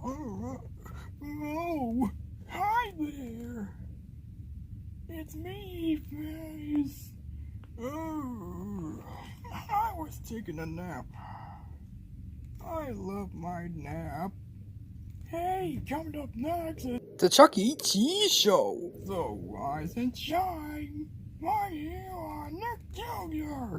Oh, hi there. It's me, Face. Oh, I was taking a nap. I love my nap. Hey, coming up next is the Chuck E. Cheese Show. So rise and shine. Right here on Nick Jr.